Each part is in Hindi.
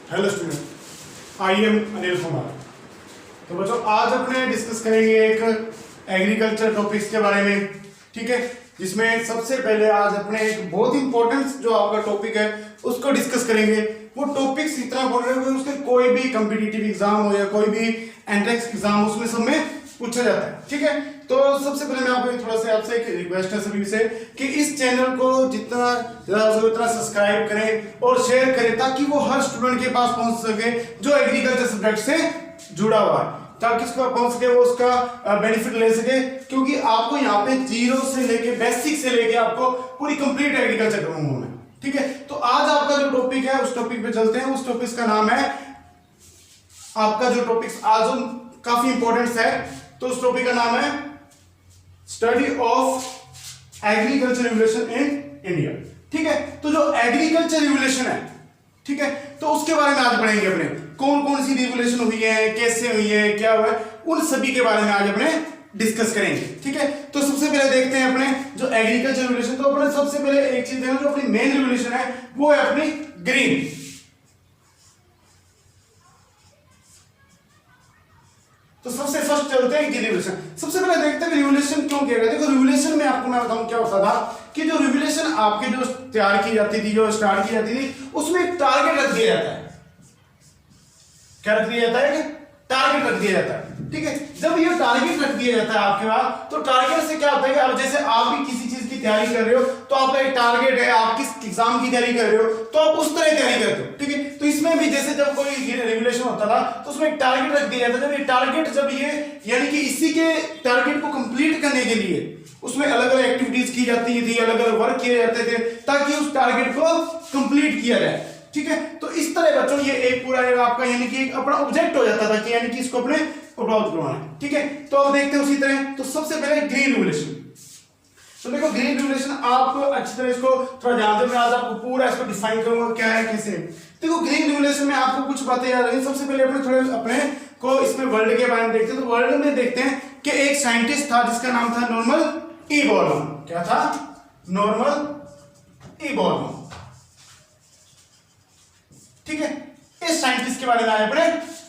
Hello student, I am Anil Kumar. तो बच्चों आज अपने डिस्कस करेंगे एक एग्रीकल्चर टॉपिक्स के बारे में, ठीक है, जिसमें सबसे पहले आज अपने एक बहुत इंपॉर्टेंट जो आपका टॉपिक है उसको डिस्कस करेंगे। वो टॉपिक्स इतना इंपॉर्टेंट है कि उसके कोई भी कॉम्पिटिटिव एग्जाम हो या कोई भी एंट्रेंस एग्जाम उसमें सब में पूछा जाता है, ठीक है। तो सबसे पहले मैं आपको थोड़ा सा आपसे एक रिक्वेस्ट है सभी से कि इस चैनल को जितना ज्यादा हो उतना सब्सक्राइब करें और शेयर करें ताकि वो हर स्टूडेंट के पास पहुंच सके जो एग्रीकल्चर सब्जेक्ट से जुड़ा हुआ है, ताकि उसको पहुंच सके, वो उसका बेनिफिट ले सके। क्योंकि आपको यहाँ पे जीरो से लेके बेसिक से लेके आपको पूरी कंप्लीट एग्रीकल्चर करूंगा मैं, ठीक है। तो आज आपका जो टॉपिक है उस टॉपिक पे चलते हैं। उस टॉपिक का नाम है, आपका जो टॉपिक आज काफी इंपॉर्टेंट है, तो उस टॉपिक का नाम है study of agriculture revolution in India, ठीक है। तो जो एग्रीकल्चर रिवोल्यूशन है, ठीक है, तो उसके बारे में आज पढ़ेंगे अपने कौन कौन सी रिवोल्यूशन हुई है, कैसे हुई है, क्या हुआ है, उन सभी के बारे में आज अपने डिस्कस करेंगे, ठीक है। तो सबसे पहले देखते हैं अपने जो एग्रीकल्चर रिवोल्यूशन। तो अपने सबसे पहले एक चीज देखो, जो अपनी मेन रिवोल्यूशन है वो है अपनी ग्रीन। तो सबसे फर्स्ट चलते हैं रिवोल्यूशन। सबसे पहले देखते हैं रिवोल्यूशन क्यों किया गया। देखो रिवोल्यूशन में आपको मैं बताऊं क्या होता था कि जो रिवोल्यूशन आपके जो तैयार की जाती थी, जो स्टार्ट की जाती थी, उसमें एक टारगेट रख दिया जाता है। क्या रख दिया जाता है? टारगेट रख दिया जाता है, ठीक है। जब ये टारगेट रख दिया जाता है आपके पास, तो टारगेट से क्या होता है कि अब जैसे आप भी किसी चीज की तैयारी कर रहे हो तो आपका एक टारगेट है, आप किस एग्जाम की तैयारी कर रहे हो तो आप उस तरह तैयारी करते हो, ठीक है। तो इसमें भी जैसे जब कोई रिवोल्यूशन होता था तो उसमें एक टारगेट रख दिया जाता था। जब ये टारगेट, जब ये यानी कि इसी के टारगेट को कंप्लीट करने के लिए उसमें अलग अलग एक्टिविटीज की जाती थी, अलग अलग वर्क किए जाते थे ताकि उस टारगेट को कंप्लीट किया जाए, ठीक है। तो इस तरह बच्चों ये एक पूरा आपका यानी कि एक अपना ऑब्जेक्ट हो जाता था कि यानी कि इसको अपने प्राप्त करवाना है, ठीक है। तो अब देखते हैं उसी तरह। तो सबसे पहले ग्रीन रिवोल्यूशन। तो देखो ग्रीन रिवोल्यूशन आप अच्छी तरह इसको थोड़ा ध्यान से, मैं आज आपको पूरा इसको डिफाइन करूंगा क्या है कैसे। देखो ग्रीन रिवोल्यूशन में आपको कुछ बातें याद रखें। सबसे पहले अपने थोड़े अपने को इसमें वर्ल्ड के बारे में देखते हैं। तो वर्ल्ड में देखते हैं कि एक साइंटिस्ट था जिसका नाम था नॉर्मन ई बोरमैन। क्या था? नॉर्मन ई बोरमैन, ठीक है। इस साइंटिस्ट के बारे में आज अपने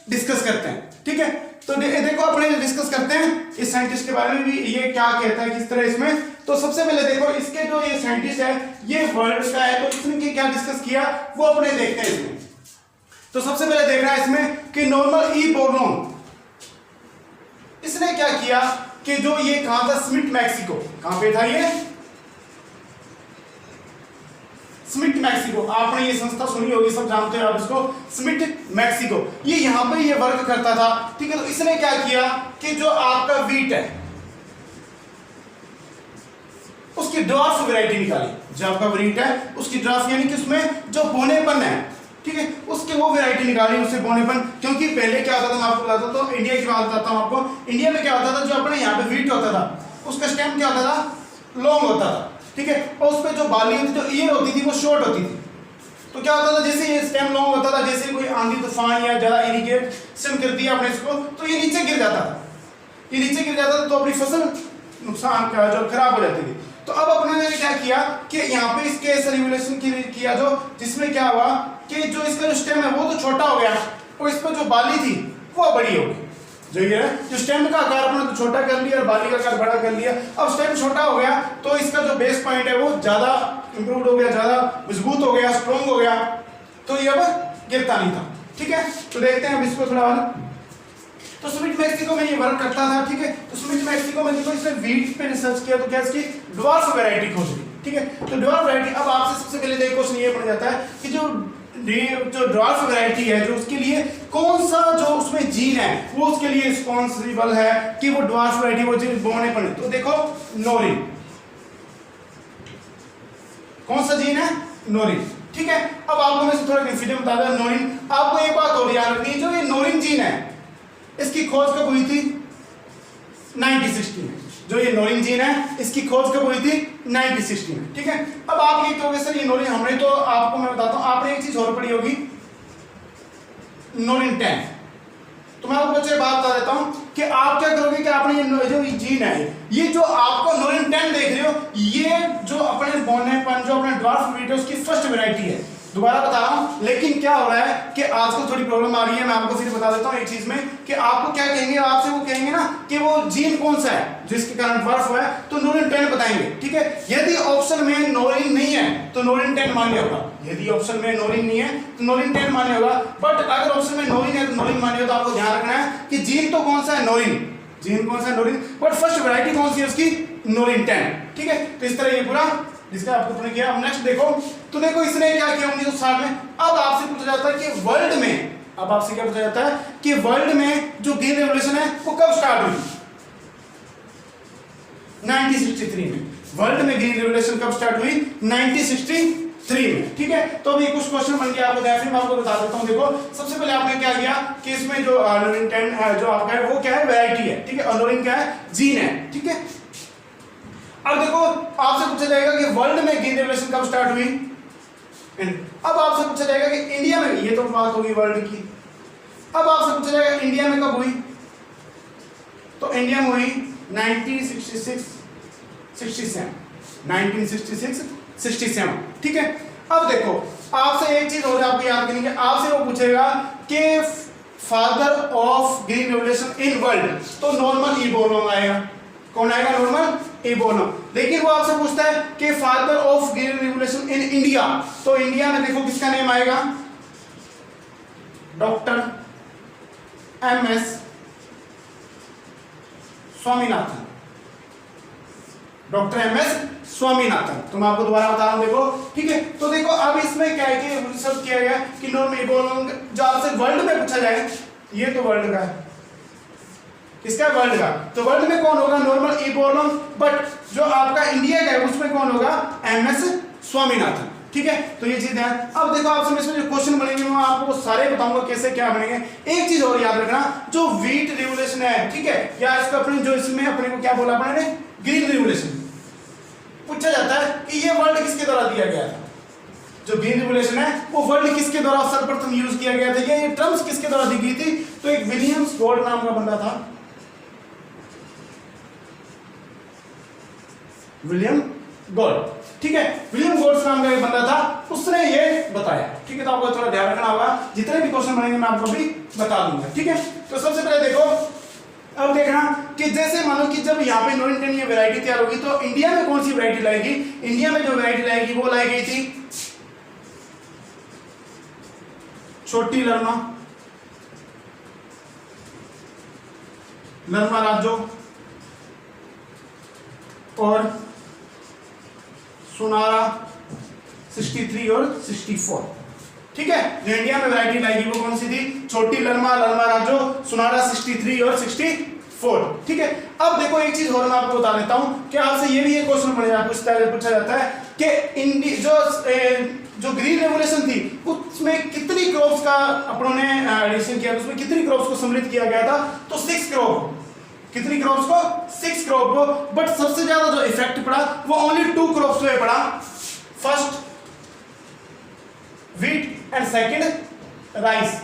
डिस्कस करते हैं, ठीक है। तो देखो अपने डिस्कस करते हैं इस साइंटिस्ट के बारे में भी, ये क्या कहता है किस तरह इसमें। तो सबसे पहले देखो इसके जो ये साइंटिस्ट है ये वर्ल्ड का है, तो इसने क्या डिस्कस किया वो अपने देखते हैं इसमें। तो सबसे पहले देखना है इसमें कि नॉर्मन ई बोरमैन, इसने क्या किया कि जो ये कहां था, स्मिथ मैक्सिको। कहां पे था ये? Smith Mexico. आपने ये संस्था सुनी होगी, सब जानते हो आप इसको, स्मिथ मैक्सिको। ये यहां पे ये वर्क करता था, ठीक है। तो इसने क्या किया कि जो आपका वीट है उसकी ड्वार्फ वैरायटी निकाली। जो आपका वीट है उसकी ड्वार्फ यानी कि उसमें जो बोनेपन है, ठीक है, उसकी वो वैरायटी निकाली, उससे बोनेपन। क्योंकि पहले क्या होता था, मैं आपको बताता हूं, तो इंडिया की बात बताता हूं आपको। इंडिया में क्या होता था, जो अपने यहाँ पे वीट होता था उसका स्टेम क्या होता था, लॉन्ग होता था, ठीक है। और उस पे जो बाली होती, जो ईयर होती थी वो शॉर्ट होती थी। तो क्या होता था, जैसे ये स्टेम लॉन्ग होता था, जैसे कोई आंधी तूफान या ज्यादा इरिगेशन कर दिया आपने इसको, तो ये नीचे गिर जाता था। ये नीचे गिर जाता था तो अपनी फसल नुकसान का जो खराब हो जाती थी। तो अब अपने ने क्या किया कि यहाँ पे इसके ऐसा रिवोल्यूशन किया जो जिसमें क्या हुआ कि जो इसका जो स्टेम है वो तो छोटा हो गया और इस पर जो बाली थी वो बड़ी हो गई। जो ये है, जो स्टेम का आकार अपने तो छोटा कर लिया और बाली का आकार बड़ा कर लिया। अब स्टेम छोटा हो गया तो इसका जो बेस पॉइंट है वो ज्यादा इंप्रूव हो गया, ज्यादा मजबूत हो गया, स्ट्रॉन्ग हो गया, तो ये अब गिरता नहीं था, ठीक है। तो देखते हैं अब इसको थोड़ा और। तो स्मिथ मैक्सिको में ये वर्क करता था, ठीक है। तो स्मिथ मैक्सिको में देखो इसने वीट पे रिसर्च किया, तो क्या इसकी ड्वार्फ वैरायटी खोज ली, ठीक है। तो ड्वार्फ वैरायटी, अब आपसे सबसे पहले देखो क्वेश्चन ये पड़ जाता है कि जो ड्वार्फ वैरायटी है जो उसके लिए कौन सा जो उसमें जीन है वो उसके लिए रिस्पॉन्सिबल है कि वो ड्वार्फ वैरायटी वो जीन बोनेपन। तो देखो नोरिन, कौन सा जीन है? नोरिन, ठीक है। अब आपको मैं थोड़ा कंफ्यूजन बता दूं, नोरिन, आपको एक बात और याद रखनी है, जो ये नोरिन जीन है इसकी खोज कब हुई थी? 1960 में। जो ये नोरिन जीन है इसकी खोज कब हुई थी? 1960 में, ठीक है। अब आप ये कहोगे सर ये नोरिन, हमने तो आपको मैं बताता हूं, आपने एक चीज और पढ़ी होगी, नोरिन 10। तो मैं आपको बच्चे बात बता देता हूं कि आप क्या करोगे कि आपने ये जो जीन है, ये जो आपको नोरिन 10 देख रहे हो, ये जो अपने बोनेपन जो अपने ड्वार्फ वीट है उसकी फर्स्ट वैरायटी है, दोबारा बता रहा हूं, लेकिन क्या हो रहा है कि आजकल थोड़ी प्रॉब्लम आ रही है। मैं आपको फिर बता देता हूं एक चीज में कि आपको क्या कहेंगे, आपसे वो कहेंगे ना कि वो जीन कौन सा है जिसके कारण बर्फ हुआ है, तो नोरिन 10 बताएंगे। ठीक है, यदि ऑप्शन में नोरिन नहीं है तो नोरिन 10 मान्य होगा। यदि ऑप्शन में नोरिन नहीं है तो नोरिन 10 मान्य होगा। बट अगर ऑप्शन में नोरिन है तो नोरिन मान्य होगा। तो आपको ध्यान रखना है कि जीन तो कौन सा है, नोरिन। जीन कौन सा है, नोरिन। बट फर्स्ट वैरायटी कौन सी है उसकी, नोरिन 10। ठीक है, तो इस तरह ये पूरा जिसका आपको तुमने किया। अब नेक्स्ट देखो, तो देखो इसने क्या किया 1960 में। अब आपसे पूछा जाता है कि वर्ल्ड में, अब आपसे क्या पूछा जाता है कि वर्ल्ड में जो ग्रीन रेवोल्यूशन है वो कब स्टार्ट हुई, 1963 में। वर्ल्ड में ग्रीन रेवोल्यूशन कब स्टार्ट हुई, 1963 में। ठीक है, तो अभी कुछ क्वेश्चन बन गया, आपको मैं आपको बता देता हूं। देखो सबसे पहले आपने क्या किया कि इसमें जो नोरिन 10 जो आपका है वो क्या है, वैरायटी है। ठीक है, और नोरिन क्या है, जीन है। ठीक है, अब देखो आपसे पूछा जाएगा कि वर्ल्ड में ग्रीन रेवोल्यूशन कब स्टार्ट हुई। अब आपसे पूछा जाएगा कि इंडिया में, ये तो बात होगी वर्ल्ड की। अब आपसे पूछा जाएगा इंडिया में कब हुई, तो इंडिया में हुई 1966 67। ठीक है, अब देखो आपसे एक चीज और आपको याद करनी है, आपसे वो पूछेगा कि father of green revolution in world, तो नॉर्मन इबोनम आएगा। कौन आएगा, नॉर्मन इबोनम। लेकिन वो आपसे पूछता है कि father of green revolution in India, तो इंडिया में देखो किसका नेम आएगा, doctor MS Swaminathan. Doctor MS Swaminathan. तो मैं आपको दोबारा बता रहा हूं, देखो। ठीक है, तो देखो अब इसमें क्या है कि रिसर्च किया गया कि नॉर्मन इबोनम जो आपसे वर्ल्ड में पूछा जाए, ये तो वर्ल्ड का है, किसका, वर्ल्ड का। तो वर्ल्ड में कौन होगा, नॉर्मन इबोनम। बट जो आपका इंडिया का है उसमें कौन होगा, MS स्वामीनाथन। ठीक है, तो ये चीज है। अब देखो आपसे इसमें जो क्वेश्चन बनेंगे मैं आपको सारे बताऊंगा कैसे क्या बनेंगे। एक चीज और याद रखना, जो व्हीट रिवोल्यूशन है, ठीक है, या इसका अपने जो इसमें अपने को क्या बोला अपने ने, ग्रीन रिवोल्यूशन। पूछा जाता है कि ये वर्ल्ड किसके द्वारा दिया गया था, जो ग्रीन रिवोल्यूशन है वो वर्ल्ड किसके द्वारा सर्वप्रथम यूज किया गया था, ये टर्म्स किसके द्वारा दी गई थी। तो एक विलियम्स गॉड नाम का बंदा था, विलियम गॉड। ठीक है, विलियम गॉड नाम का एक बंदा था, उसने ये बताया। ठीक है, तो आपको थोड़ा ध्यान रखना होगा, जितने भी क्वेश्चन बनेंगे मैं आपको भी बता दूंगा। ठीक है, तो सबसे पहले देखो, अब देखना कि जैसे मानो कि जब यहाँ पे नोरिन 10 ये वैरायटी तैयार होगी तो इंडिया में कौन सी वैरायटी लाएगी। इंडिया में जो वैरायटी लाएगी वो लाई गई थी छोटी लरमा, लरमा राजो और सुनारा 63 और 64। ठीक है, जो इंडिया में वैरायटी लाएगी वो कौन सी थी, छोटी लरमा, लरमा राजो, सुनारा 63 और 64। ठीक है, अब देखो एक चीज और मैं आपको बता देता हूं कि आपसे ये भी एक क्वेश्चन बनेगा, कुछ तरह पूछा जाता है कि जो ग्रीन रेवोल्यूशन थी उसमें कितनी क्रॉप्स का अपनों ने एडिशन किया, उसमें कितनी क्रॉप्स को सम्मिलित किया गया था, तो 6 क्रॉप। कितनी क्रॉप्स को, 6 क्रॉप को। बट सबसे ज्यादा जो इफेक्ट पड़ा वो ओनली 2 क्रॉप्स पे पड़ा, first wheat and second rice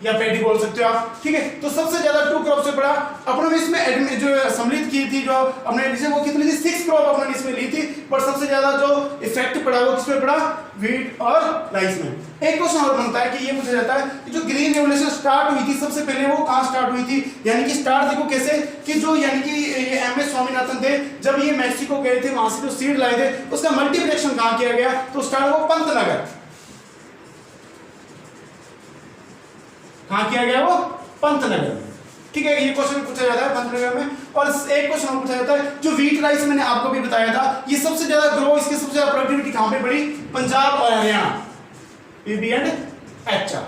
या पैडी बोल सकते हो आप। ठीक है, तो सबसे ज्यादा 2 क्रॉप से पड़ा। अपने इसमें जो सम्मिलित की थी, जो अपने वो कितनी थी, 6 क्रॉप अपने इसमें ली थी, पर सबसे ज्यादा जो इफेक्ट पड़ा वो किसमें पड़ा, व्हीट और राइस में। एक क्वेश्चन और बनता है कि ये पूछा जाता है कि जो ग्रीन रेवोल्यूशन स्टार्ट हुई थी सबसे पहले वो कहां स्टार्ट हुई थी, यानी कि स्टार्ट देखो कैसे कि जो यानी कि ये MS स्वामीनाथन थे, जब ये मैक्सिको गए थे, वहां से जो सीड लाए थे उसका मल्टीप्लिकेशन कहां किया गया, तो स्टार्ट वो पंतनगर। कहां किया गया, वो पंतनगर में। ठीक है, ये क्वेश्चन पूछा जाता है पंतनगर में। और एक क्वेश्चन और पूछा जाता है, जो व्हीट राइस मैंने आपको भी बताया था, ये सबसे ज्यादा ग्रो, इसकी सबसे ज्यादा प्रोडक्टिविटी कहां पे बढ़ी, पंजाब और Haryana, PB and HR।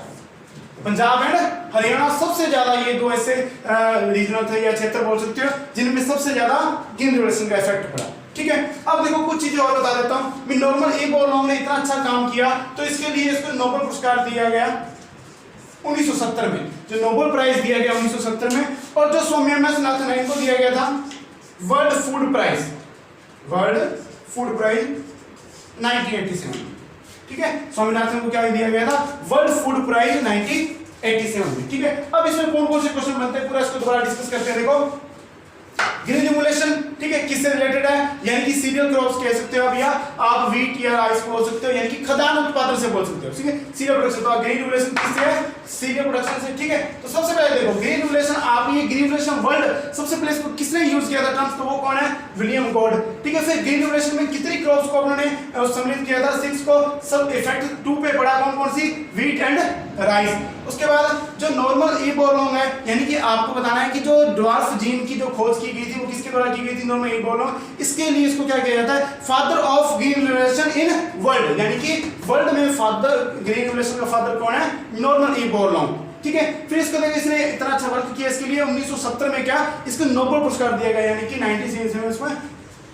Punjab and Haryana सबसे ज्यादा, ये 2 ऐसे रीजनल थे या क्षेत्र बोल सकते हो जिनमें सबसे ज्यादा ग्रीन रेवोल्यूशन का इफेक्ट पड़ा। ठीक है, अब देखो कुछ चीजें और बता देता हूं। मैं नॉर्मल इबोनम ने इतना अच्छा काम किया तो इसके लिए इसको नोबेल पुरस्कार दिया गया 1970 में, जो नोबेल प्राइज दिया गया 1970 में। और जो स्वामीनाथन है इनको दिया गया था world food prize, world food prize 1987। ठीक है, स्वामीनाथन को क्या दिया गया था, वर्ल्ड फूड प्राइज 1987 में। ठीक है, अब इसमें कौन कौन से क्वेश्चन बनते हैं पूरा इसको दोबारा डिस्कस करते हैं। देखो, ग्रीन रेवोल्यूशन ठीक है, किससे रिलेटेड है, यानी कि सीरियल क्रॉप्स कह सकते हो आप, या आप व्हीट या राइस बोल सकते हो, यानी कि खाद्यान्न उत्पादन से बोल सकते हो। ठीक है, सीरियल प्रोडक्शन। तो ग्रीन रेवोल्यूशन किससे है, सीरियल प्रोडक्शन से। ठीक है, तो सबसे पहले देखो ग्रीन रेवोल्यूशन, आप ये ग्रीन रेवोल्यूशन वर्ल्ड सबसे पहले इसको किसने यूज किया था टर्म्स, तो वो कौन है, विलियम गॉड। ठीक है, फिर ग्रीन रेवोल्यूशन में कितनी क्रॉप्स को उन्होंने सम्मिलित किया था, 6 को। सब इफेक्ट 2 पे पड़ा, कौन कौन सी, व्हीट एंड राइस। उसके बाद जो नॉर्मल ई बोलोंग है, यानी कि आपको बताना है कि जो ड्वार्फ जीन की जो खोज की गई थी वो किसके द्वारा की गई थी, नॉर्मल ई बोलोंग। इसके लिए इसको क्या किया जाता है, father of green revolution in world, यानी कि वर्ल्ड में फादर, ग्रीन रेवोल्यूशन का फादर कौन है, नॉर्मल ई बोलोंग। ठीक है, फिर इसको देखिए इसने इतना अच्छा वर्क किया, इसके लिए 1970 में क्या इसको नोबेल पुरस्कार दिया गया, यानी कि 1977 में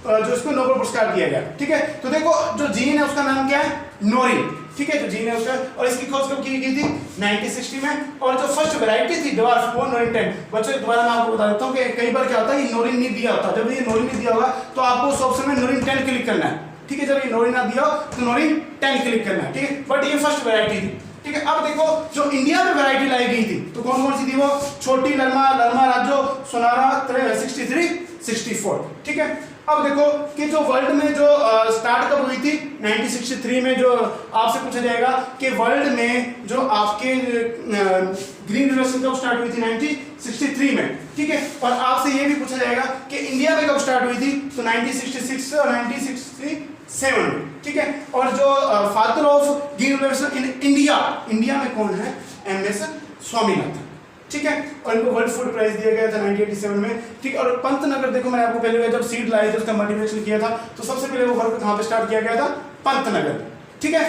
जो इसको नोबेल पुरस्कार दिया गया। ठीक है, तो देखो जो जीन है उसका नाम क्या है, नोरिन। ठीक है, जो जीन है उसका, और इसकी खोज कब की गई थी, 1960 में। और जो फर्स्ट वैरायटी थी ड्वार्फ, वो नोरिन 10। बच्चों दोबारा मैं आपको बता देता हूँ कि कई बार क्या होता है, ये नोरिन नहीं दिया होता। जब ये नोरिन नहीं दिया होगा तो आपको उस ऑप्शन में नोरिन 10 क्लिक करना है। ठीक है, जब ये नोरिन ना दिया हो तो नोरिन 10 क्लिक करना है। ठीक है, बट ये फर्स्ट वैरायटी थी। ठीक है, अब देखो जो इंडिया में वैरायटी लाई गई थी तो कौन कौन सी थी, वो छोटी लरमा, लरमा राजो, सोनारा 63, 64। ठीक है, अब देखो कि जो वर्ल्ड में जो स्टार्ट कब हुई थी, 1963 में। जो आपसे पूछा जाएगा कि वर्ल्ड में जो आपके ग्रीन रेवोल्यूशन कब स्टार्ट हुई थी, 1963 में। ठीक है, और आपसे ये भी पूछा जाएगा कि इंडिया में कब स्टार्ट हुई थी, तो 1966 और 1967 में। ठीक है, और जो father of green revolution in India, India में कौन है, MS स्वामीनाथन। ठीक है, और इनको वर्ल्ड फूड प्राइज दिया गया था 1987 में। ठीक है, और पंतनगर देखो मैंने आपको पहले जब सीड लाए थे उसका मोटिवेशन किया था, तो सबसे पहले वो वर्क कहां पे स्टार्ट किया गया था, पंतनगर। ठीक है,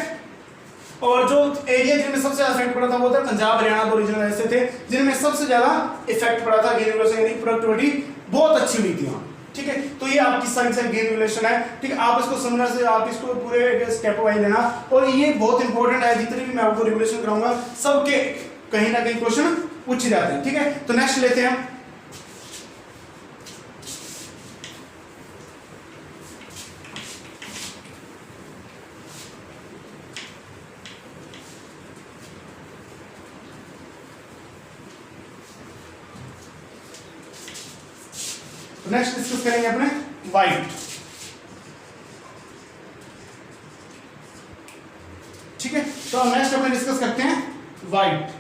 और जो एरिया जिनमें सबसे ज्यादा इफेक्ट पड़ा था वो था पंजाब, हरियाणा, 2 रीजन ऐसे थे जिनमें सबसे ज्यादा इफेक्ट पड़ा था। ग्रीन रेवोल्यूशन यानी प्रोडक्टिविटी बहुत अच्छी हुई थी वहां। ठीक है, तो ये आपकी साइंस है ग्रीन रेवोल्यूशन है। ठीक है, आप इसको समझना से आप इसको पूरे स्टेप वाइज लेना, और ये बहुत इंपॉर्टेंट है। जितने भी मैं आपको रेवोल्यूशन कराऊंगा सबके कहीं ना कहीं क्वेश्चन पूछ जाते हैं। ठीक है, तो नेक्स्ट लेते हैं। नेक्स्ट डिस्कस करेंगे अपने वाइट। ठीक है, तो नेक्स्ट अपने डिस्कस करते हैं वाइट।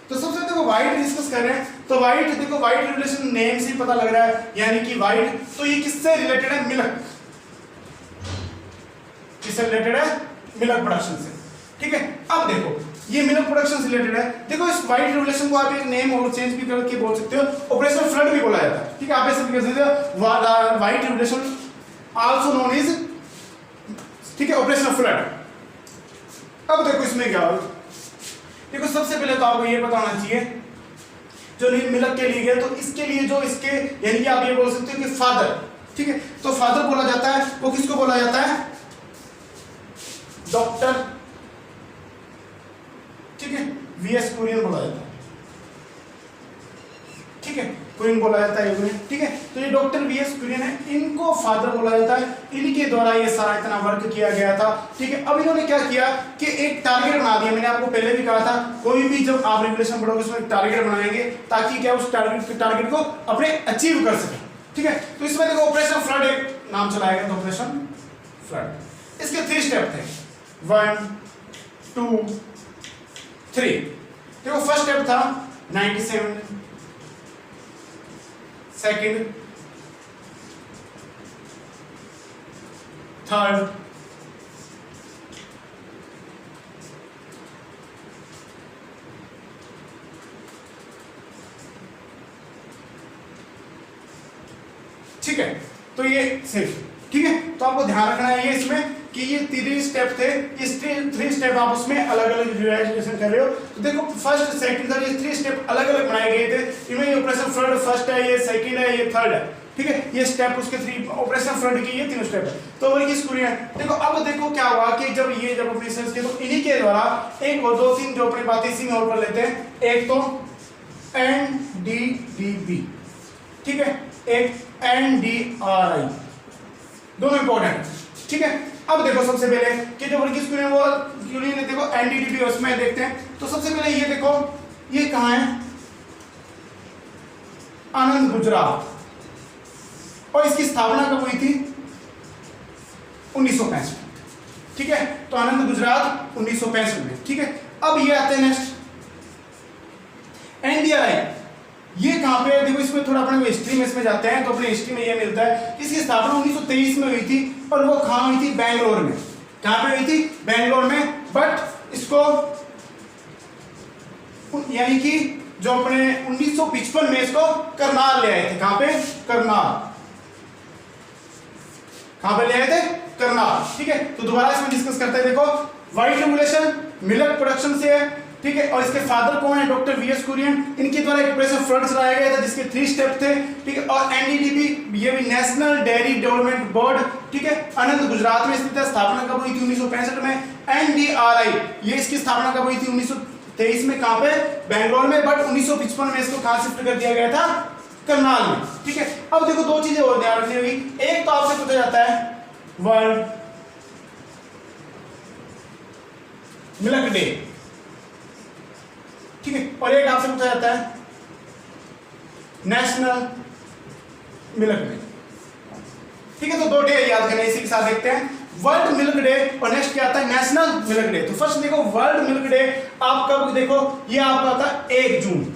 तो सबसे देखो वाइट डिस्कस कर रहे हैं, तो वाइट देखो वाइट रिलेशन नेम से ही पता लग रहा है, यानी कि वाइट, तो ये किससे रिलेटेड है, मिल्क। किससे रिलेटेड है, मिल्क प्रोडक्शन से। ठीक है, अब देखो ये मिल्क प्रोडक्शन से रिलेटेड है। देखो इस वाइट रिलेशन को आप एक नेम और चेंज भी करके बोल सकते हो, ऑपरेशन फ्लड भी बोला जाता है। ठीक है, आप ऐसे भी कह सकते हो white relation also known is, ठीक है, ऑपरेशन फ्लड। अब देखो इसमें क्या होगा, देखो सबसे पहले तो आपको ये पता होना चाहिए जो मिल्क के लिए गया, तो इसके लिए जो इसके, यानी कि आप ये बोल सकते हो कि फादर। ठीक है, तो फादर बोला जाता है, वो किसको बोला जाता है, डॉक्टर। ठीक है, VS कुरियन बोला जाता है। ठीक है, कुरियन बोला जाता है। ठीक है, तो ये डॉक्टर VS कुरियन है, इनको फादर बोला जाता है। इनके द्वारा ये सारा इतना वर्क किया गया था। ठीक है, अब इन्होंने क्या किया कि एक टारगेट बना दिया। मैंने आपको पहले भी कहा था कोई भी जब आप रेगुलेशन पढ़ोगे उसमें एक टारगेट बनाएंगे ताकि क्या उस टारगेट को अपने अचीव कर सके। ठीक है, तो इसमें देखो ऑपरेशन फ्लड एक नाम चलाया गया, ऑपरेशन फ्लड। इसके 3 स्टेप थे, 1 2 3। देखो फर्स्ट स्टेप था 97, सेकंड, थर्ड, ठीक है, तो ये सिर्फ। ठीक है, तो आपको ध्यान रखना है ये इसमें कि ये 3 स्टेप थे। इस 3 स्टेप आप उसमें अलग अलग रिवाइजेशन कर रहे हो। तो देखो फर्स्ट, सेकंड, थर्ड, ये 3 स्टेप अलग अलग बनाए गए थे। इनमें ये ऑपरेशन फ्लड फर्स्ट है, ये सेकंड है, ये थर्ड है। ठीक है, ये स्टेप उसके 3 ऑपरेशन फ्लड की ये 3 स्टेप है। तो वही किस कुरियन देखो, अब देखो क्या हुआ कि जब अपने रिसर्च किया तो इन्हीं के द्वारा 1 और 2 3 जो अपनी बातें इसी में और पर लेते हैं। एक तो NDDB, ठीक है, एक NDRI, दोनों इंपॉर्टेंट। ठीक है, अब देखो सबसे पहले कि जो वर्गीज कुरियन वो कुरियन ने देखो NDDB उसमें देखते हैं। तो सबसे पहले ये देखो, ये कहां है, आनंद गुजरात। और इसकी स्थापना कब हुई थी? 1965। ठीक है, तो आनंद गुजरात 1965 में। ठीक है, अब ये आते हैं नेक्स्ट एनडीआरआई। ये कहां पे देखो, इसमें थोड़ा अपने हिस्ट्री में इसमें जाते हैं तो अपने हिस्ट्री में ये मिलता है। इसकी स्थापना 1923 में हुई थी और वो कहां हुई थी? बैंगलोर में। कहां पे हुई थी? बैंगलोर में। बट इसको यानी कि जो अपने 1955 में इसको करनाल ले आए थे। कहां पे? करनाल। कहां पे ले आए थे? करनाल। ठीक है, तो दोबारा इसमें डिस्कस करते हैं। देखो, व्हाइट रेवोल्यूशन मिल्क प्रोडक्शन से है। ठीक है, और इसके फादर कौन है? Doctor V S Kurien. इनके द्वारा एक ऑपरेशन फ्लड चलाया गया था जिसके 3 स्टेप थे। ठीक है, और एनडीडीबी ये भी नेशनल डेयरी डेवलपमेंट बोर्ड, ठीक है, आनंद गुजरात में स्थित है। स्थापना कब हुई थी? 1965 में। एनडीआरआई ये इसकी स्थापना कब हुई थी? 1923 में। कहां पे? बैंगलोर में। बट 1955 में इसको कहां शिफ्ट कर दिया गया था? करनाल में। ठीक है, अब देखो दो चीजें और ध्यान रखनी होगी। एक तो आपसे पूछा जाता है वर्ल्ड मिल्क डे, ठीक है, और एक आपसे पूछा जाता है नेशनल मिल्क डे। ठीक है, तो 2 डे याद करना, इसी के साथ देखते हैं वर्ल्ड मिल्क डे और नेक्स्ट क्या आता है? National milk day. तो फर्स्ट देखो वर्ल्ड मिल्क डे आप कब देखो, ये आपका होता है 1 जून।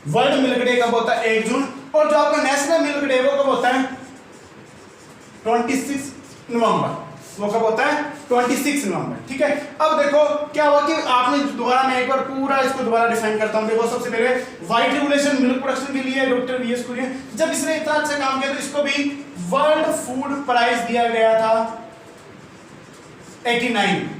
वर्ल्ड मिल्क डे कब होता है? 1 जून। और जो आपका नेशनल मिल्क डे वो कब होता है? 26 नवंबर। वो कब होता है? 26 नवंबर। ठीक है, अब देखो क्या हुआ कि आपने दोबारा, मैं एक बार पूरा इसको दोबारा डिफाइन करता हूं। देखो, सबसे पहले व्हाइट रेवोल्यूशन मिल्क प्रोडक्शन के लिए डॉक्टर वीएस कुरियन, जब इसने इतना अच्छा काम किया तो इसको भी वर्ल्ड फूड प्राइज दिया गया था 89।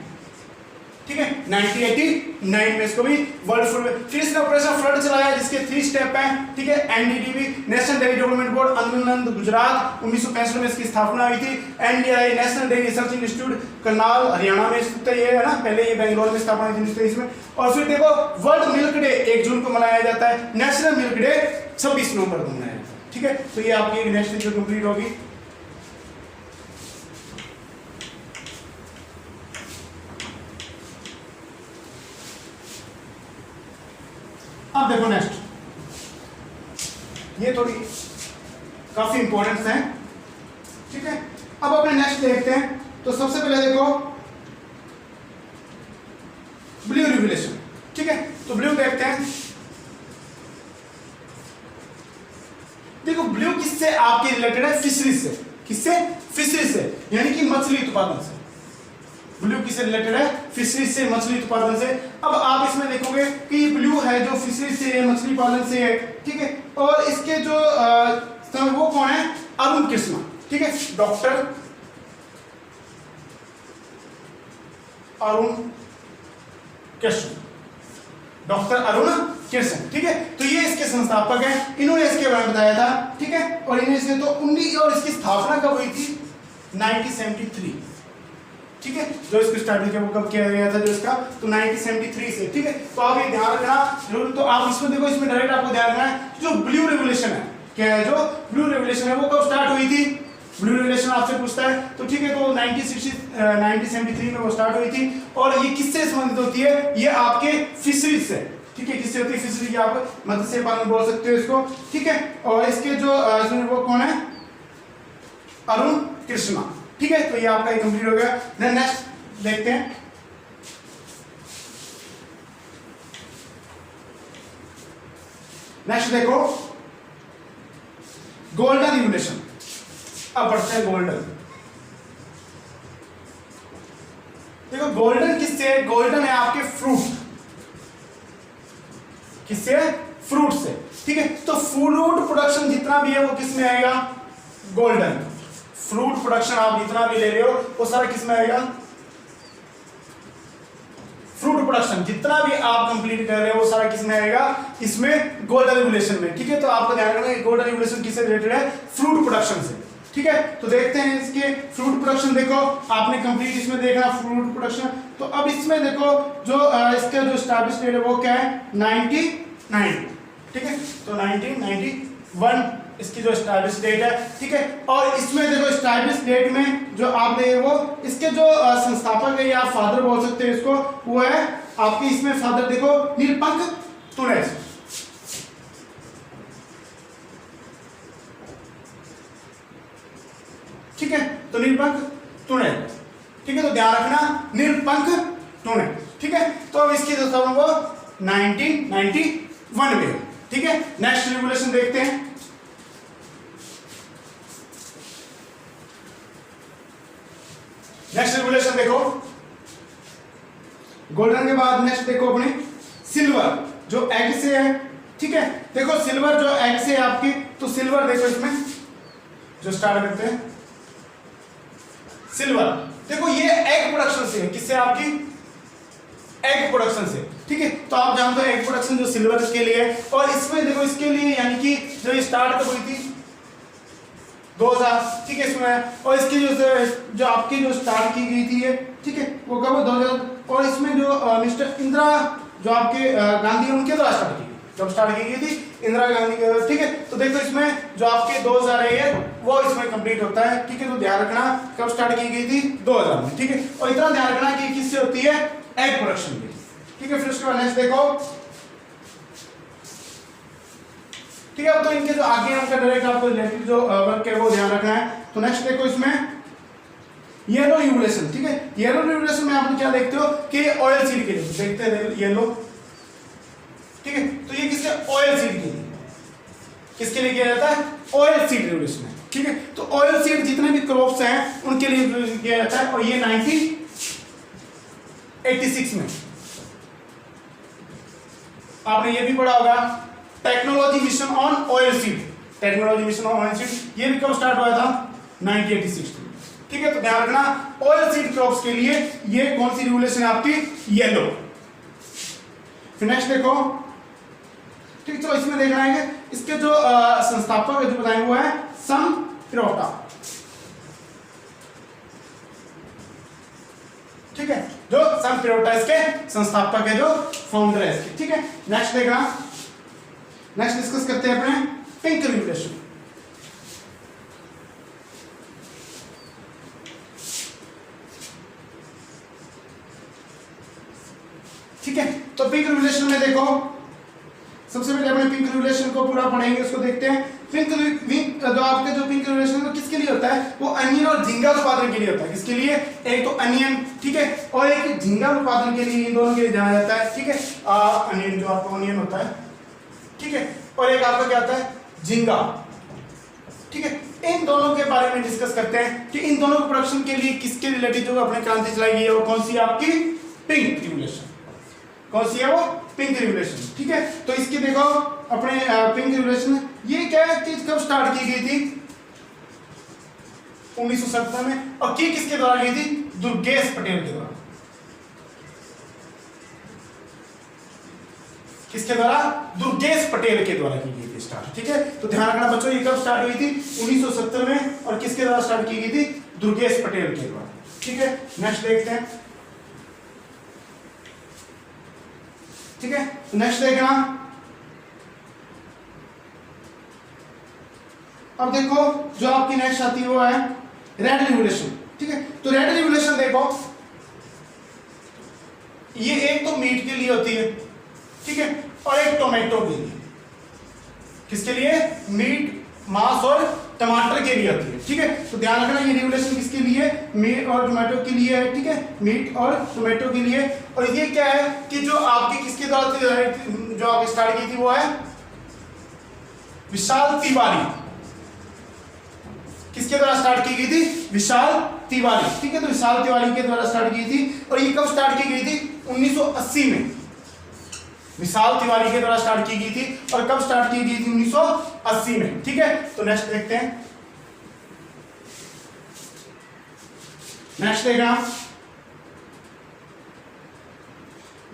ठीक है, 1989 में इसको भी वर्ल्ड फूड। फिर इसने ऑपरेशन फ्लड चलाया जिसके 3 स्टेप हैं। ठीक है, NDDB National Dairy Development Board Anand Gujarat 1965 में इसकी स्थापना हुई थी। NDRI National Dairy Research Institute Karnal Haryana में स्थित है। ये है ना, पहले ये बैंगलोर में स्थापना हुई थी 1923 में। और फिर देखो वर्ल्ड मिल्क डे 1 जून को मनाया जाता है। नेशनल मिल्क डे 26 नवंबर को मनाया जाता है। ठीक है, तो ये आपकी नेशनल जो कंप्लीट होगी। अब देखो नेक्स्ट, ये थोड़ी काफी इंपॉर्टेंट है। ठीक है, अब अपने नेक्स्ट देखते हैं। तो सबसे पहले देखो ब्लू रेवोल्यूशन। ठीक है, तो ब्लू देखते हैं। देखो ब्लू किससे आपके रिलेटेड है? फिशरीज से। किससे? फिशरीज से, यानी कि मछली उत्पादन से। ब्लू किससे रिलेटेड है? फिशरीज से, मछली उत्पादन से। अब आप इसमें देखोगे कि ये ब्लू है जो फिशरीज से है, मछली पालन से है। ठीक है, और इसके जो वो कौन है? अरुण कृष्णा। ठीक है, डॉक्टर अरुण कृष्ण, डॉक्टर अरुण कृष्ण। ठीक है, तो ये इसके संस्थापक हैं। इन्होंने इसके बारे में बताया था। ठीक है, और इन्हें इसने तो 19 और इसकी स्थापना कब हुई थी? 1973। ठीक है, जो इसको स्टार्टिंग किया वो कब किया गया था? जो इसका तो 1973 से। ठीक है, तो आप ये ध्यान रखना जरूर। तो आप इसमें देखो, इसमें डायरेक्ट आपको ध्यान रखना है जो ब्लू रेवोल्यूशन है। क्या है? जो ब्लू रेवोल्यूशन है वो कब स्टार्ट हुई थी? ब्लू रेवोल्यूशन आपसे पूछता है तो ठीक है, तो 1973 में वो स्टार्ट हुई थी। और ये किससे संबंधित होती है? ये आपके फिशरीज से। ठीक है, किससे होती है? फिशरीज, आप मत्स्य पालन बोल सकते हो इसको। ठीक है, और इसके जो वो कौन है? अरुण कृष्णा। ठीक है, तो ये आपका कंप्लीट हो गया। देन नेक्स्ट देखते हैं। नेक्स्ट देखो गोल्डन रिवोल्यूशन। अब बढ़ते हैं गोल्डन। देखो गोल्डन किससे है? गोल्डन है आपके फ्रूट। किससे? फ्रूट से। ठीक है, तो फ्रूट प्रोडक्शन जितना भी है वो किस में आएगा? गोल्डन। फ्रूट प्रोडक्शन आप जितना भी ले रहे हो वो सारा किस में आएगा? फ्रूट प्रोडक्शन जितना भी आप कंप्लीट कर रहे हो वो सारा किस में आएगा? इसमें गोल्डन रेवोल्यूशन में। ठीक है, तो आपको ध्यान रखना है गोल्डन रेवोल्यूशन किससे रिलेटेड है? फ्रूट प्रोडक्शन से। ठीक है, तो देखते हैं इसके फ्रूट प्रोडक्शन। देखो आपने कंप्लीट इसमें देखना फ्रूट प्रोडक्शन। तो अब इसमें देखो जो इसका जो स्टैब्लिश डेट है वो क्या है? 1990। ठीक है, तो 1991 इसकी जो स्टैब्लिश डेट है। ठीक है, और इसमें देखो स्टैब्लिश डेट में जो आप देखे वो इसके जो संस्थापक है या फादर बोल सकते हैं इसको, वो है आपकी इसमें फादर देखो निरपंख तुरेश। निरपंख टुणे, ठीक है, तो ध्यान रखना निरपंख टुणे, ठीक है। तो अब इसकी जो था वो 1991 में, ठीक है। नेक्स्ट रेगुलेशन देखते हैं। नेक्स्ट रेगुलेशन देखो, गोल्डन के बाद नेक्स्ट देखो अपने सिल्वर जो एग से है, ठीक है। देखो सिल्वर जो एग से है आपकी, तो सिल्वर देखो इसमें जो स्टार्ट करते हैं सिल्वर, देखो ये एग प्रोडक्शन से है, किससे आपकी एग प्रोडक्शन से, ठीक है। तो आप जानते हो एग प्रोडक्शन जो सिल्वर के लिए है, और इसमें देखो इसके लिए यानी कि जो स्टार्ट कब हुई थी 2000, ठीक है इसमें, और इसकी जो आपकी जो स्टार्ट की गई थी ये, ठीक है, वो कब 2000, और इसमें जो मिस्टर इंदिरा जो आपके गांधी उनके द्वारा स्टार्ट की गई, जब स्टार्ट की गई थी इंदिरा गांधी के, ठीक है। तो देखो इसमें जो आपके 2000 है वो इसमें कंप्लीट होता है, ठीक है। तो ध्यान रखना कब स्टार्ट की गई थी 2000 में, ठीक है। और इतना ध्यान रखना कि किससे होती है एग प्रोडक्शन की, ठीक है। फिर उसके बाद नेक्स्ट देखो, ठीक है। अब तो इनके जो आगे हमका डायरेक्ट आपको रिलेटेड जो वर्क है वो ध्यान रखना है। तो नेक्स्ट देखो इसमें येलो रिवोल्यूशन, ठीक है। येलो रिवोल्यूशन में आप क्या देखते हो कि ऑयल सीड के लिए देखते हैं येलो, ठीक है। तो ये किसके ऑयल सीड के लिए, किसके लिए किया जाता है ऑयल सीड रिवोल्यूशन है, ठीक है। तो ऑयल सीड जितने भी क्रॉप्स हैं उनके लिए किया जाता है, और ये 1986 में आपने ये भी पढ़ा होगा technology mission on oil seed, technology mission on oil seed, ये भी कब स्टार्ट हुआ था 1986 में, ठीक है। तो ध्यान रखना ऑयल सीड क्रॉप्स के लिए ये कौन सी रिवोल्यूशन है आपकी येलो। फिर नेक्स्ट देखो, ठीक है। तो इसमें देखना है कि इसके जो संस्थापक जो बताए वो है सम पिरोटा, ठीक है। जो सम पिरोटा इसके संस्थापक है, जो फाउंडर है इसके, ठीक है। नेक्स्ट देखना, नेक्स्ट डिस्कस करते हैं अपने पिंक रिवोल्यूशन। ठीक है। तो पिंक रिवोल्यूशन में देखो सबसे पहले अपने पिंक रिवोल्यूशन को पूरा पढ़ेंगे, उसको देखते हैं। पिंक जो आपके जो पिंक रिवोल्यूशन है किसके लिए होता है, वो अनियन और झींगा उत्पादन के लिए होता है। किसके लिए, एक तो अनियन, ठीक है, और एक झींगा उत्पादन के लिए, इन दोनों के लिए जाना जाता है, ठीक है। अनियन जो आपका अनियन होता है, ठीक है, और एक आपका क्या होता है झींगा, ठीक है। इन दोनों के बारे में डिस्कस करते हैं कि इन दोनों के प्रोडक्शन के लिए किसके रिलेटेड जो अपने क्रांति चलाई गई है वो कौन सी आपकी पिंक रिवोल्यूशन, कौन सी है वो पिंक रिवोल्यूशन, ठीक है। तो इसकी देखो अपने पिंक रिवोल्यूशन ये क्या चीज कब स्टार्ट की गई थी 1970 में, और की किसके द्वारा की थी दुर्गेश पटेल के द्वारा, किसके द्वारा दुर्गेश पटेल के द्वारा की गई थी स्टार्ट, ठीक है। तो ध्यान रखना बच्चों ये कब स्टार्ट हुई थी 1970 में, और किसके द्वारा स्टार्ट की गई थी दुर्गेश पटेल के द्वारा, ठीक है। नेक्स्ट देखते हैं, ठीक है। नेक्स्ट देखना, अब देखो जो आपकी नेक्स्ट आती है वो है रेड रिवोल्यूशन, ठीक है। तो रेड रिवोल्यूशन देखो ये एक तो मीट के लिए होती है, ठीक है, और एक टोमेटो के लिए, किसके लिए मीट, मांस और टमाटर के लिए होती है, ठीक है। तो ध्यान रखना ये रिवोल्यूशन किसके लिए मीट और टोमेटो के लिए है, ठीक है, मीट और टोमेटो के लिए। और ये क्या है कि जो आपकी किसके द्वारा जो आपकी स्टार्ट की थी वो है विशाल तिवारी, किसके द्वारा स्टार्ट की गई थी विशाल तिवारी, ठीक है। तो विशाल तिवारी के द्वारा स्टार्ट की थी, और ये कब स्टार्ट की गई थी 1980 में, विशाल तिवारी के द्वारा स्टार्ट की गई थी, और कब स्टार्ट की गई थी 1980 में, ठीक है। तो नेक्स्ट देखते हैं, नेक्स्ट देखना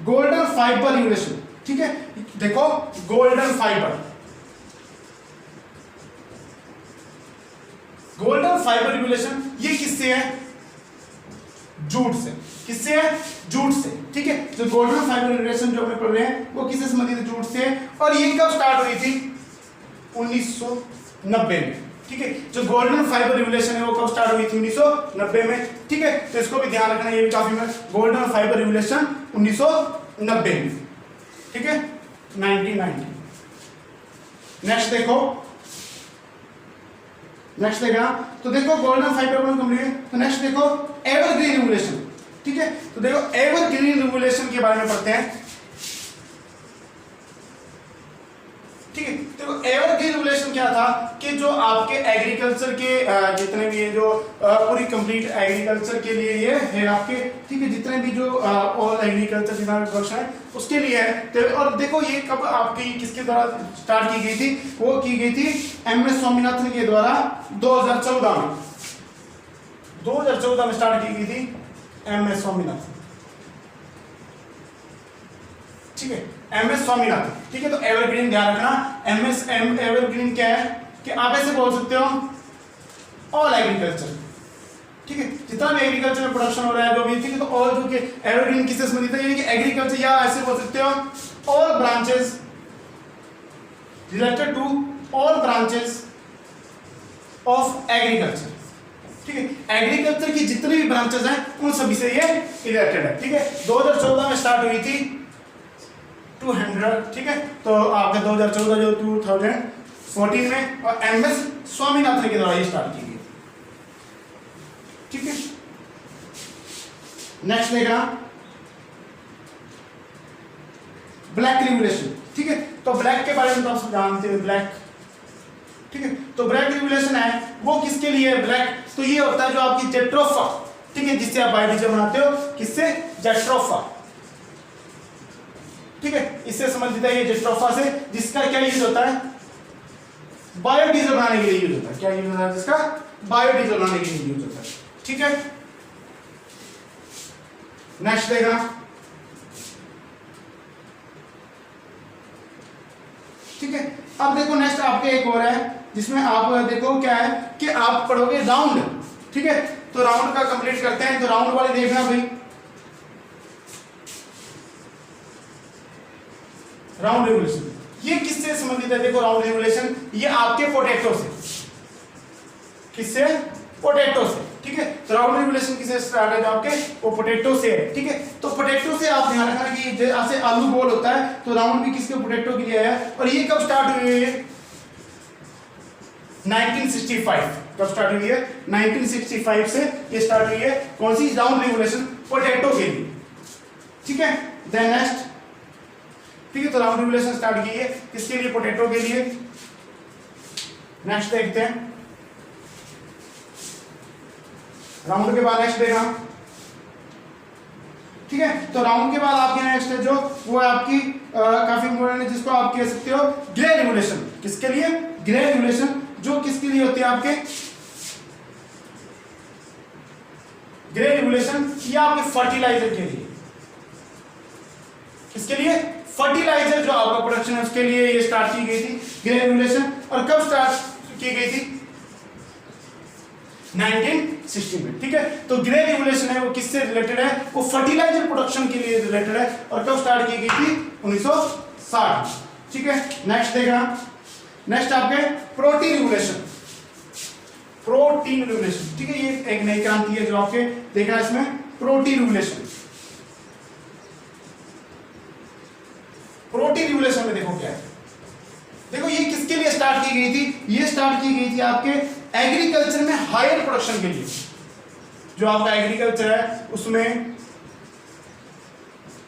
गोल्डन फाइबर रिवोल्यूशन, ठीक है। देखो golden fibre, golden fibre revolution ये किससे है जूट से, किससे है जूट से, ठीक है। जो गोल्डन फाइबर रिवोल्यूशन जो अपने पढ़ रहे हैं वो किससे संबंधित है जूट से, और ये कब स्टार्ट हुई थी 1990 में, ठीक है। जो गोल्डन फाइबर रिवोल्यूशन है वो कब स्टार्ट हुई थी 1990 में, ठीक है। तो इसको भी ध्यान रखना, ये भी काफी में गोल्डन फाइबर रिवोल्यूशन 1990 में, ठीक है 1990। नेक्स्ट देखो नेक्स्ट देखना, तो देखो गोल्डन फाइबर कंप्लीट। तो नेक्स्ट देखो एवरग्रीन रेगुलेशन, ठीक है। तो देखो एवरग्रीन रेगुलेशन के बारे में पढ़ते हैं, ठीक है। देखो एवरग्रीन रेगुलेशन क्या था कि जो आपके एग्रीकल्चर के जितने भी जो पूरी कंप्लीट एग्रीकल्चर के लिए ये है आपके, ठीक है, जितने भी जो ऑल एग्रीकल्चर जितना भी प्रोडक्शन है उसके लिए है। तो और देखो ये कब आपकी किसके द्वारा स्टार्ट की गई थी, वो की गई थी एमएस स्वामीनाथन के द्वारा 2014 में, 2014 में स्टार्ट की गई थी एमएस स्वामीनाथन, ठीक है, एमएस स्वामीनाथन, ठीक है। तो एवरग्रीन ध्यान रखना, एवरग्रीन क्या है कि आप ऐसे बोल सकते हो ऑल एग्रीकल्चर, ठीक है, जितना भी एग्रीकल्चर में प्रोडक्शन हो रहा है जो भी, ठीक है। तो ऑल जो कि एवरग्रीन किससे संबंधित है, यानी कि एग्रीकल्चर, या ऐसे बोल सकते हो all branches related to all branches of agriculture, ठीक है। एग्रीकल्चर की जितनी भी ब्रांचेस हैं उन सभी से ये रिलेटेड है, ठीक है। 2014 में स्टार्ट हुई थी 200, ठीक है। तो आपका 2014 जो 2014 में, और एमएस स्वामीनाथन के द्वारा ये स्टार्ट की गई, ठीक है। नेक्स्ट देखना ब्लैक रेगुलेशन, ठीक है। तो ब्लैक के बारे में तो आप सब जानते हो, ब्लैक, ठीक है। तो ब्लैक रेगुलेशन है वो किसके लिए है ब्लैक, तो ये होता है जो आपकी जेट्रोफा, ठीक है, जिससे आप बायोडीजल बनाते हो, किससे, जेट्रोफा, ठीक है, इससे संबंधित है ये जेट्रोफा से, जिसका क्या यूज होता है, बायोडीजल बनाने के लिए यूज होता है। क्या यूज होता है जिसका, बायोडीजल बनाने के लिए यूज होता है, ठीक है। नेक्स्ट देखना, ठीक है। अब देखो नेक्स्ट आपके एक और है जिसमें आप देखो क्या है कि आप पढ़ोगे राउंड, ठीक है। तो राउंड का कंप्लीट करते हैं। तो राउंड वाले देखना भाई, राउंड रेगुलेशन ये किससे संबंधित है, देखो राउंड रेगुलेशन ये आपके पोटैटो से, किससे, पोटैटो से, ठीक है। तो राउंड रेगुलेशन किससे स्टार्ट है, जो आपके वो पोटैटो से है, ठीक है। तो पोटैटो से आप ध्यान रखना कि जैसे आलू गोल होता है तो राउंड भी किसके, पोटैटो के लिए है। और ये कब स्टार्ट हुई है, 1965, कब स्टार्ट हुई है, 1965 से ये स्टार्ट हुई है, कौन सी, राउंड रेगुलेशन, पोटैटो के लिए, ठीक है। देन नेक्स्ट, ठीक है। तो राउंड रेगुलेशन स्टार्ट की है किसके लिए, पोटैटो के लिए। नेक्स्ट देखते हैं राउंड के बाद, नेक्स्ट देखना, ठीक है। तो राउंड के बाद आपके नेक्स्ट है जो वो है आपकी काफी इंपॉर्टेंट है, जिसको आप कह सकते हो ग्रे रेगुलेशन, किसके लिए, ग्रे रेगुलेशन, जो किसके लिए होती है आपके, ग्रे रेगुलेशन ये आपके फर्टिलाइजर के लिए, किसके लिए, फर्टिलाइजर जो आपका प्रोडक्शन है उसके लिए ये स्टार्ट की गई थी ग्रे रेगुलेशन। और कब स्टार्ट की गई थी, 1960 में, ठीक है। तो ग्रे रेगुलेशन है वो किससे रिलेटेड है, वो फर्टिलाइजर प्रोडक्शन के लिए रिलेटेड है। और कब स्टार्ट की गई थी, 1960, ठीक है। नेक्स्ट देखना, नेक्स्ट आपके प्रोटीन रेगुलेशन, प्रोटीन रेगुलेशन, ठीक है। ये एक नई क्रांति है जो आपके देखना इसमें, प्रोटीन रेगुलेशन। प्रोटीन रेगुलेशन में देखो क्या है, देखो ये किसके लिए स्टार्ट की गई थी, ये स्टार्ट की गई थी आपके एग्रीकल्चर में हायर प्रोडक्शन के लिए। जो आपका एग्रीकल्चर है उसमें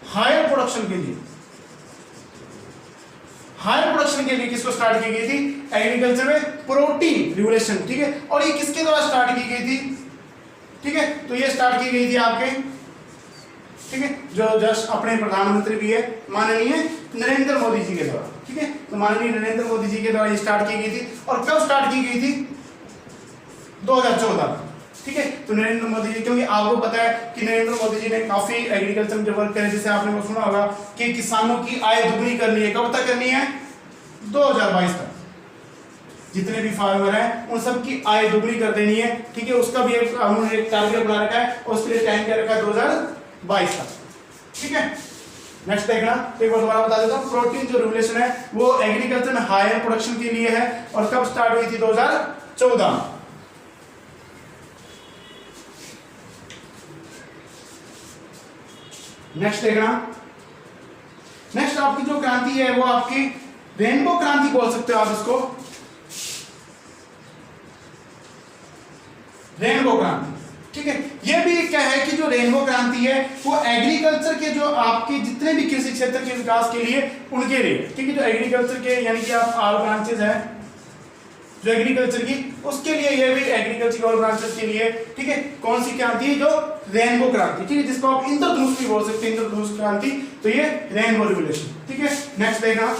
हायर प्रोडक्शन के लिए, हायर प्रोडक्शन के लिए किसको स्टार्ट की गई थी, एग्रीकल्चर में प्रोटीन रेगुलेशन, ठीक है। और ये किसके द्वारा स्टार्ट की गई थी, ठीक है। तो ये स्टार्ट की गई थी आपके, ठीक है, जो जस्ट अपने प्रधानमंत्री भी है माननीय नरेंद्र मोदी जी के द्वारा, ठीक है। तो माननीय नरेंद्र मोदी जी के द्वारा ये स्टार्ट की गई थी। और कब स्टार्ट की गई थी, 2014, ठीक है। तो नरेंद्र मोदी जी, क्योंकि आपको पता है कि नरेंद्र मोदी जी ने काफी एग्रीकल्चर में जो वर्क करे, जैसे आपने वो सुना होगा कि किसानों की आय दुगनी करनी है, कब तक करनी है, 2022 तक। जितने भी फार्मर हैं उन सब की आय दुगनी कर देनी है, ठीक है। उसका भी एक उन्होंने एक टारगेट बना रखा है और उसके लिए टाइम क्या रखा है, 2022 तक, ठीक है। नेक्स्ट देखना, एक बार दोबारा बता देता हूं, प्रोटीन जो रेगुलेशन है वो एग्रीकल्चर में हायर प्रोडक्शन के लिए है। और कब स्टार्ट हुई थी, 2014 में। नेक्स्ट देखना, नेक्स्ट आपकी जो क्रांति है वो आपकी रेनबो क्रांति बोल सकते हो आप इसको, रेनबो क्रांति। ठीक है, ये भी क्या है कि जो रेनबो क्रांति है वो एग्रीकल्चर के जो आपके जितने भी कृषि क्षेत्र के विकास के लिए उनके लिए, ठीक है, जो एग्रीकल्चर के यानी कि आप ऑल ब्रांचेस है जो एग्रीकल्चर की, उसके लिए ये भी एग्रीकल्चर के ऑल ब्रांचेस के लिए, ठीक है, कौन सी क्रांति है, जो रेनबो क्रांति, ठीक है, जिसको आप इंद्रधनुष भी बोल सकते हैं, इंद्रधनुष क्रांति, तो ये रेनबो रिवोल्यूशन। ठीक है, नेक्स्ट देखना,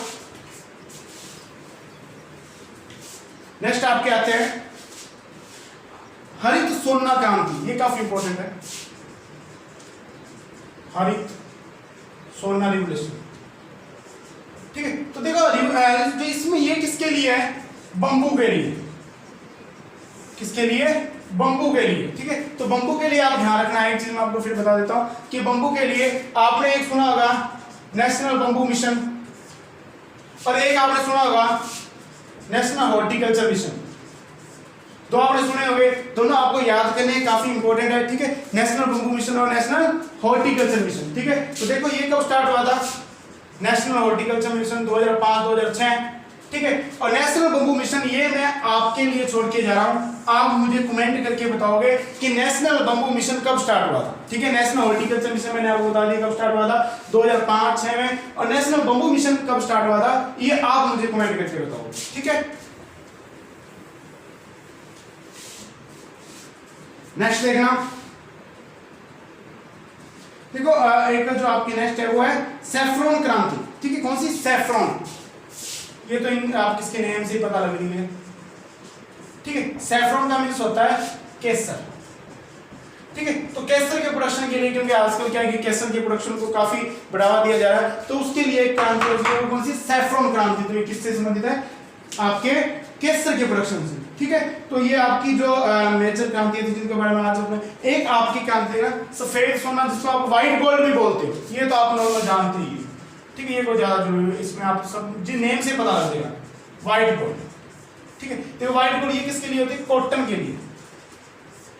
नेक्स्ट आपके आते हैं हरित सोना क्रांति, ये काफी इंपॉर्टेंट है, हरित सोना रिवोल्यूशन। ठीक है, तो देखो जो इसमें ये किसके लिए है, बंबू के लिए, किसके लिए, बंबू के लिए। ठीक है, तो बंबू के लिए आप ध्यान रखना, एक चीज मैं आपको फिर बता देता हूं कि बंबू के लिए आपने एक सुना होगा नेशनल बंबू मिशन, और एक आपने सुना होगा नेशनल हॉर्टिकल्चर मिशन। दो आपने सुने होंगे, दोनों आपको याद करने काफी इंपॉर्टेंट है। ठीक है, नेशनल बंबू मिशन और नेशनल हॉर्टिकल्चर मिशन। ठीक है, तो देखो ये कब स्टार्ट हुआ था, नेशनल हॉर्टिकल्चर मिशन 2005-2006। ठीक है, और नेशनल बंबू मिशन ये मैं आपके लिए छोड़ के जा रहा हूं, आप मुझे कमेंट करके बताओगे कि नेशनल बंबू मिशन कब स्टार्ट हुआ था। ठीक है, नेशनल हॉर्टिकल्चर मिशन मैंने आपको बता दिया कब स्टार्ट हुआ था, 2005-06 में, और नेशनल बंबू मिशन कब स्टार्ट हुआ था ये आप मुझे कमेंट करके बताओगे। ठीक है, नेक्स्ट देखना, देखो एक जो आपकी नेक्स्ट है वो है सैफ्रॉन क्रांति। ठीक है, कौन सी, सैफ्रॉन, ये तो आप किसके नेम से पता लग रही है। ठीक है, सैफ्रॉन का मीन्स होता है केसर। ठीक है, तो केसर के प्रोडक्शन के लिए, क्योंकि आजकल क्या है कि केसर के प्रोडक्शन को काफी बढ़ावा दिया जा रहा है, तो उसके लिए एक क्रांति होती है, कौन सी, सैफ्रॉन क्रांति। तो ये किससे संबंधित है, आपके केसर के प्रोडक्शन से। ठीक है, तो ये आपकी जो मेजर क्रांति थी जिनके बारे में आज अपने, एक आपकी क्रांति है सफेद सोना, जिसको आप व्हाइट गोल्ड भी बोलते हो, ये तो आप लोग जानते ही। ठीक है, ये कोई ज्यादा जरूरी, इसमें आप सब जी नेम से पता लग जाएगा, व्हाइट गोल्ड। ठीक है, तो व्हाइट गोल्ड ये किसके लिए होती है, कॉटन के लिए,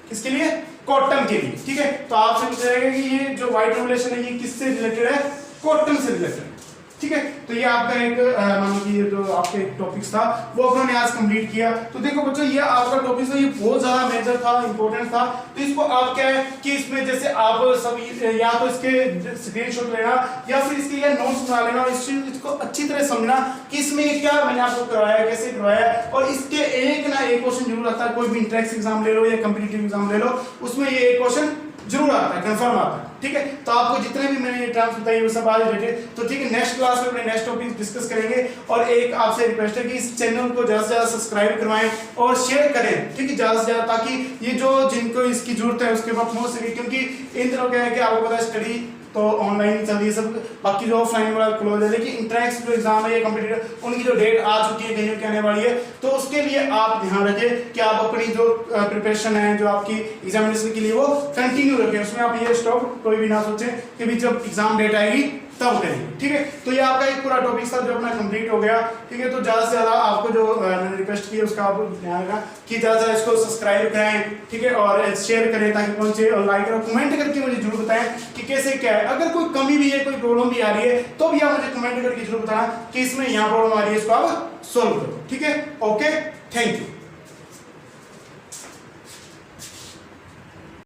किसके लिए, कॉटन के लिए। ठीक है, तो आपसे पूछा जाएगा कि ये जो व्हाइट रिवोल्यूशन है ये किससे रिलेटेड है, कॉटन से रिलेटेड। ठीक है, तो ये आपका एक मान लीजिए जो आपका एक टॉपिक्स था वो अपने आज कंप्लीट किया। तो देखो बच्चों, ये आपका टॉपिक था, ये बहुत ज्यादा मेजर था, इंपॉर्टेंट था। तो इसको आप क्या है कि इसमें जैसे आप सब या तो इसके स्क्रीनशॉट लेना या फिर इसके लिए नोट्स बना लेना, इसको अच्छी तरह समझना कि इसमें क्या मैंने आपको करवाया, कैसे करवाया, और इसके एक ना एक क्वेश्चन जरूर आता है। कोई भी इंट्रेंस एग्जाम ले लो या कॉम्पिटिटिव एग्जाम ले लो, उसमें ये एक क्वेश्चन जरूर आता है, कंफर्म आता है। ठीक है, तो आपको जितने भी मैंने ये टर्म्स बताई वो सब आज रिलेटेड, तो ठीक है, नेक्स्ट क्लास में अपने नेक्स्ट टॉपिक डिस्कस करेंगे। और एक आपसे रिक्वेस्ट है कि इस चैनल को ज्यादा से ज्यादा सब्सक्राइब करवाएं और शेयर करें। ठीक है, ज्यादा से ज्यादा, ताकि ये जो जिनको इसकी जरूरत है उसके बाद पहुंच सके, क्योंकि इन दिनों क्या है कि आपको पता है स्टडी तो ऑनलाइन चल रही है सब, बाकी जो ऑफलाइन वाला क्लोज है, लेकिन इंट्रेंस जो एग्जाम है ये कॉम्पिटिटिव, उनकी जो डेट आ चुकी है, कहीं आने वाली है, तो उसके लिए आप ध्यान रखें कि आप अपनी जो प्रिपरेशन है जो आपकी एग्जामिनेशन के लिए वो कंटिन्यू रखें। उसमें आप ये स्टॉप कोई भी ना सोचें कि भी जब एग्जाम डेट आएगी तब करेंगे। ठीक है, तो ये आपका एक पूरा टॉपिक था जो अपना कंप्लीट हो गया। ठीक है, तो ज्यादा से ज्यादा आपको जो मैंने रिक्वेस्ट की है उसका आप ध्यान रखना कि ज्यादा से ज्यादा इसको सब्सक्राइब कराएं। ठीक है, और शेयर करें ताकि पहुंचे, और लाइक और कमेंट करके मुझे जरूर बताएं कि कैसे क्या है। अगर कोई कमी भी है, कोई प्रॉब्लम भी आ रही है, तो भी आप मुझे कमेंट करके जरूर बताना कि इसमें यहाँ प्रॉब्लम आ रही है, इसको आप सोल्व करो। ठीक है, ओके, थैंक यू।